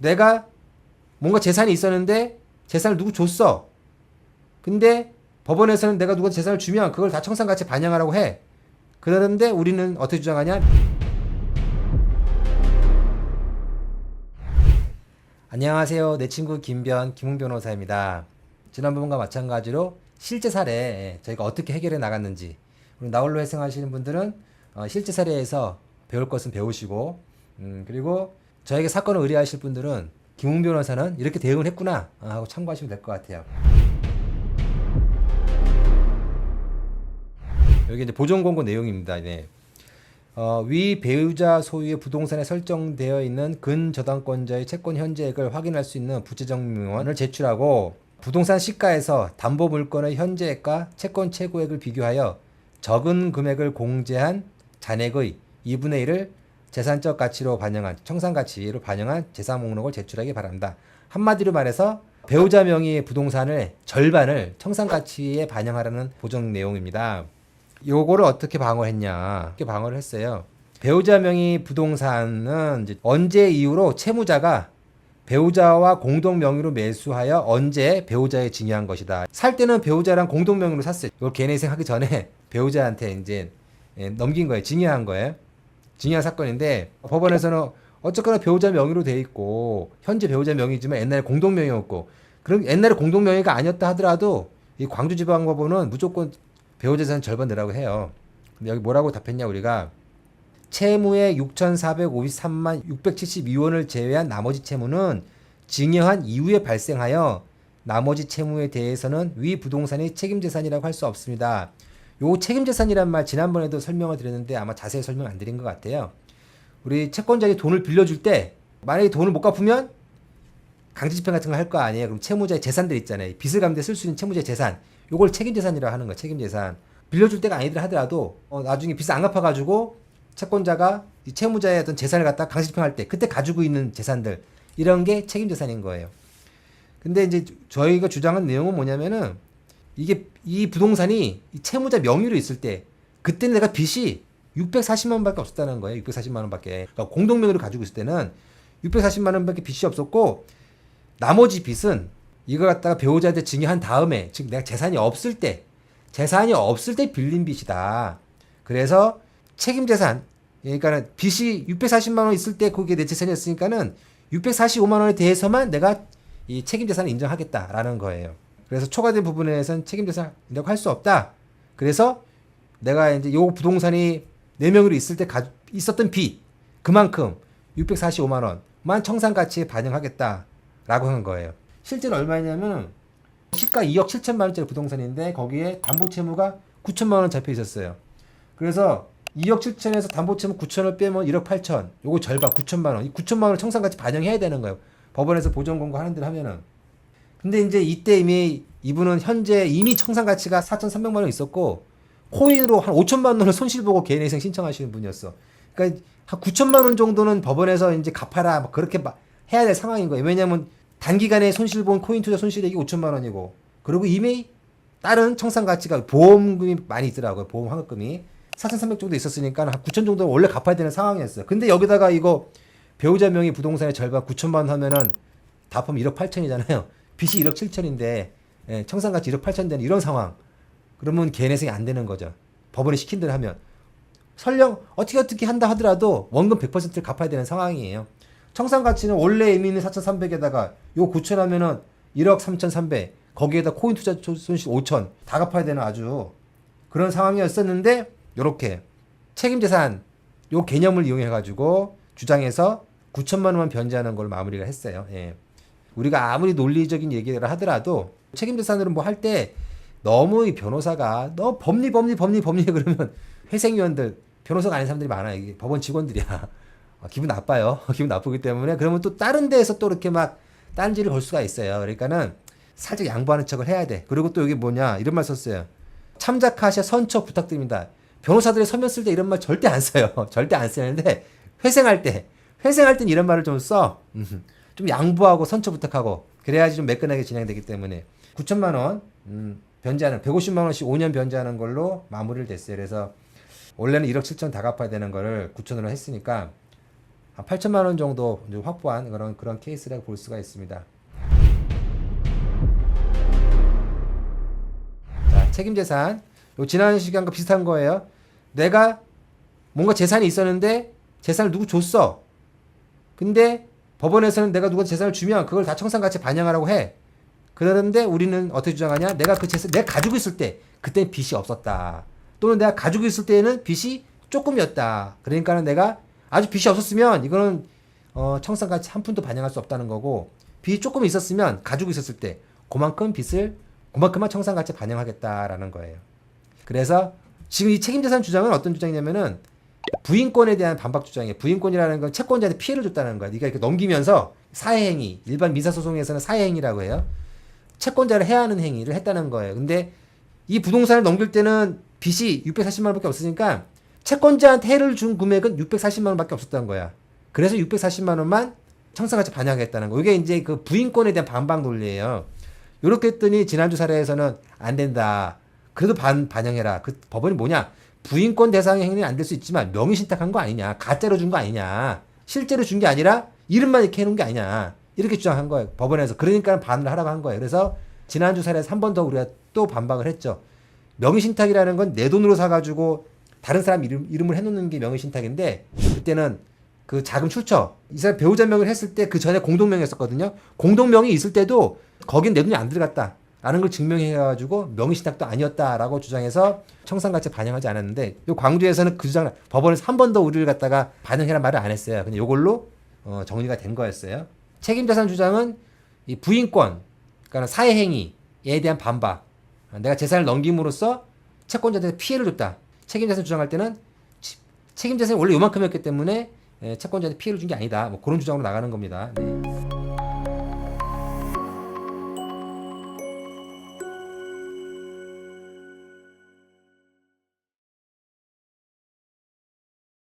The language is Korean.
내가 뭔가 재산이 있었는데 재산을 누구 줬어. 근데 법원에서는 내가 누가 재산을 주면 그걸 다 청산가치에 반영하라고 해. 그러는데 우리는 어떻게 주장하냐? 안녕하세요. 내 친구 김웅 변호사입니다. 지난번과 마찬가지로 실제 사례 저희가 어떻게 해결해 나갔는지, 그리고 나홀로 회생하시는 분들은 실제 사례에서 배울 것은 배우시고, 그리고 저에게 사건을 의뢰하실 분들은 김웅 변호사는 이렇게 대응을 했구나 하고 참고하시면 될 것 같아요. 여기 이제 보존 공고 내용입니다. 네. 위 배우자 소유의 부동산에 설정되어 있는 근저당권자의 채권 현재액을 확인할 수 있는 부채증명원을 제출하고, 부동산 시가에서 담보 물건의 현재액과 채권 최고액을 비교하여 적은 금액을 공제한 잔액의 2분의 1을 재산적 가치로 반영한, 청산 가치로 반영한 재산 목록을 제출하기 바랍니다. 한마디로 말해서 배우자 명의의 부동산을 절반을 청산 가치에 반영하라는 보존 내용입니다. 요거를 어떻게 방어했냐? 이렇게 방어를 했어요. 배우자 명의 부동산은 이제 언제 이후로 채무자가 배우자와 공동 명의로 매수하여 언제 배우자에 증여한 것이다. 살 때는 배우자랑 공동 명의로 샀어요. 이걸 개인회생 하기 전에 배우자한테 이제 넘긴 거예요. 증여한 거예요. 증여한 사건인데, 법원에서는 어쨌거나 배우자 명의로 돼 있고 현재 배우자 명의지만 옛날에 공동 명의였고, 그럼 옛날에 공동 명의가 아니었다 하더라도 이 광주지방법원은 무조건 배우자 재산 절반 내라고 해요. 근데 여기 뭐라고 답했냐, 우리가 채무의 6,453만 672원을 제외한 나머지 채무는 증여한 이후에 발생하여 나머지 채무에 대해서는 위 부동산이 책임재산이라고 할 수 없습니다. 요 책임재산이란 말 지난번에도 설명을 드렸는데 아마 자세히 설명 안 드린 것 같아요. 우리 채권자에게 돈을 빌려줄 때 만약에 돈을 못 갚으면 강제집행 같은 거 할 거 아니에요. 그럼 채무자의 재산들 있잖아요. 빚을 갚는 데 쓸 수 있는 채무자의 재산, 요걸 책임재산이라고 하는 거예요. 책임재산. 빌려줄 때가 아니더라 하더라도 나중에 빚을 안 갚아가지고 채권자가 이 채무자의 어떤 재산을 갖다 강제집행할 때 그때 가지고 있는 재산들, 이런 게 책임재산인 거예요. 근데 이제 저희가 주장한 내용은 뭐냐면은, 이게 이 부동산이 이 채무자 명의로 있을 때 그때는 내가 빚이 640만 원밖에 없었다는 거예요. 640만 원밖에. 그러니까 공동 명의로 가지고 있을 때는 640만 원밖에 빚이 없었고, 나머지 빚은 이걸 갖다가 배우자한테 증여한 다음에, 즉 내가 재산이 없을 때 빌린 빚이다. 그래서 책임재산, 그러니까 빚이 640만 원 있을 때 그게 내 재산이었으니까는 645만 원에 대해서만 내가 이 책임재산을 인정하겠다라는 거예요. 그래서 초과된 부분에서는 책임재산이라고 할 수 없다. 그래서 내가 이제 요 부동산이 내 명의로 있을 때 있었던 빚, 그만큼 645만 원만 청산 가치에 반영하겠다라고 한 거예요. 실제로 얼마냐면 시가 2억 7천만 원짜리 부동산인데 거기에 담보 채무가 9천만 원 잡혀 있었어요. 그래서 2억 7천에서 담보 채무 9천을 빼면 1억 8천, 요거 절반 9천만 원. 이 9천만 원을 청산 가치 반영해야 되는 거예요. 법원에서 보전 공고 하는 대로 하면은. 근데 이제 이때 이미 이분은 현재 이미 청산 가치가 4,300만 원 있었고, 코인으로 한 5천만 원을 손실 보고 개인회생 신청하시는 분이었어. 그러니까 한 9천만 원 정도는 법원에서 이제 갚아라, 막 그렇게 해야 될 상황인 거예요. 왜냐면 단기간에 손실 본 코인 투자 손실액이 5천만 원이고, 그리고 이미 다른 청산 가치가 보험금이 많이 있더라고요. 보험 환급금이 4,300 정도 있었으니까 한 9천 정도 원래 갚아야 되는 상황이었어요. 근데 여기다가 이거 배우자 명의 부동산의 절반 9천만 원 하면은 다 포함 1억 8천이잖아요. 빚이 1억 7천인데 청산 가치 1억 8천 되는 이런 상황. 그러면 개인회생이 안 되는 거죠. 법원이 시킨 대로 하면. 설령 어떻게 한다 하더라도 원금 100%를 갚아야 되는 상황이에요. 청산 가치는 원래 이미 있는 4,300에다가 요 9천 하면은 1억 3,300, 거기에다 코인 투자 손실 5천 다 갚아야 되는 아주 그런 상황이었었는데, 요렇게 책임재산 요 개념을 이용해 가지고 주장해서 9천만 원만 변제하는 걸 마무리가 했어요. 예. 우리가 아무리 논리적인 얘기를 하더라도 책임재산으로 뭐 할 때 너무 이 변호사가 너 법리 그러면 회생위원들, 변호사가 아닌 사람들이 많아요. 이게 법원 직원들이야. 기분 나빠요. 기분 나쁘기 때문에. 그러면 또 다른 데에서 또 이렇게 막 딴지를 걸 수가 있어요. 그러니까는 살짝 양보하는 척을 해야 돼. 그리고 또 여기 뭐냐, 이런 말 썼어요. 참작하셔 선처 부탁드립니다. 변호사들이 서면 쓸 때 이런 말 절대 안 써요. 절대 안 쓰는데 회생할 땐 이런 말을 좀 써. 좀 양보하고 선처 부탁하고 그래야지 좀 매끈하게 진행되기 때문에 9천만 원 변제하는, 150만 원씩 5년 변제하는 걸로 마무리를 됐어요. 그래서 원래는 1억 7천 다 갚아야 되는 거를 9천으로 했으니까 8천만 원 정도 이제 확보한 그런 케이스라고 볼 수가 있습니다. 자, 책임재산. 요 지난 시간과 비슷한 거예요. 내가 뭔가 재산이 있었는데 재산을 누구 줬어. 근데 법원에서는 내가 누구 재산을 주면 그걸 다 청산가치 반영하라고 해. 그런데 우리는 어떻게 주장하냐? 내가 그 재산 내가 가지고 있을 때 그때는 빚이 없었다. 또는 내가 가지고 있을 때는 빚이 조금이었다. 그러니까는 내가 아주 빚이 없었으면 이거는 청산가치 한 푼도 반영할 수 없다는 거고, 빚이 조금 있었으면 가지고 있었을 때 그만큼만 청산가치 반영하겠다라는 거예요. 그래서 지금 이 책임재산 주장은 어떤 주장이냐면은 부인권에 대한 반박 주장이에요. 부인권이라는 건 채권자한테 피해를 줬다는 거야. 네가 이렇게 넘기면서 사회행위, 일반 민사소송에서는 사회행위라고 해요. 채권자를 해야 하는 행위를 했다는 거예요. 근데 이 부동산을 넘길 때는 빚이 640만 원밖에 없으니까 채권자한테 해를 준 금액은 640만 원밖에 없었다는 거야. 그래서 640만 원만 청산가치 반영하겠다는 거. 이게 이제 그 부인권에 대한 반박 논리예요. 이렇게 했더니 지난주 사례에서는 안 된다. 그래도 반영해라. 그 법원이 뭐냐? 부인권 대상의 행위는 안 될 수 있지만 명의신탁한 거 아니냐? 가짜로 준 거 아니냐? 실제로 준 게 아니라 이름만 이렇게 해놓은 게 아니냐? 이렇게 주장한 거예요. 법원에서. 그러니까 반을 하라고 한 거예요. 그래서 지난주 사례에서 한 번 더 우리가 또 반박을 했죠. 명의신탁이라는 건 내 돈으로 사가지고 다른 사람 이름을 해놓는 게 명의신탁인데, 그때는 그 자금 출처, 이 사람 배우자 명의를 했을 때 그 전에 공동명의였었거든요. 공동명의 있을 때도 거긴 내 돈이 안 들어갔다 라는 걸 증명해가지고 명의신탁도 아니었다라고 주장해서 청산가치 반영하지 않았는데, 요 광주에서는 그 주장을 법원에서 한 번 더 우리를 갖다가 반영해라 말을 안 했어요. 근데 요걸로 정리가 된 거였어요. 책임자산 주장은 이 부인권, 그러니까 사회행위에 대한 반박, 내가 재산을 넘김으로써 채권자한테 피해를 줬다. 책임자산 주장할 때는 책임자산이 원래 요만큼이었기 때문에 채권자한테 피해를 준 게 아니다. 뭐 그런 주장으로 나가는 겁니다. 네.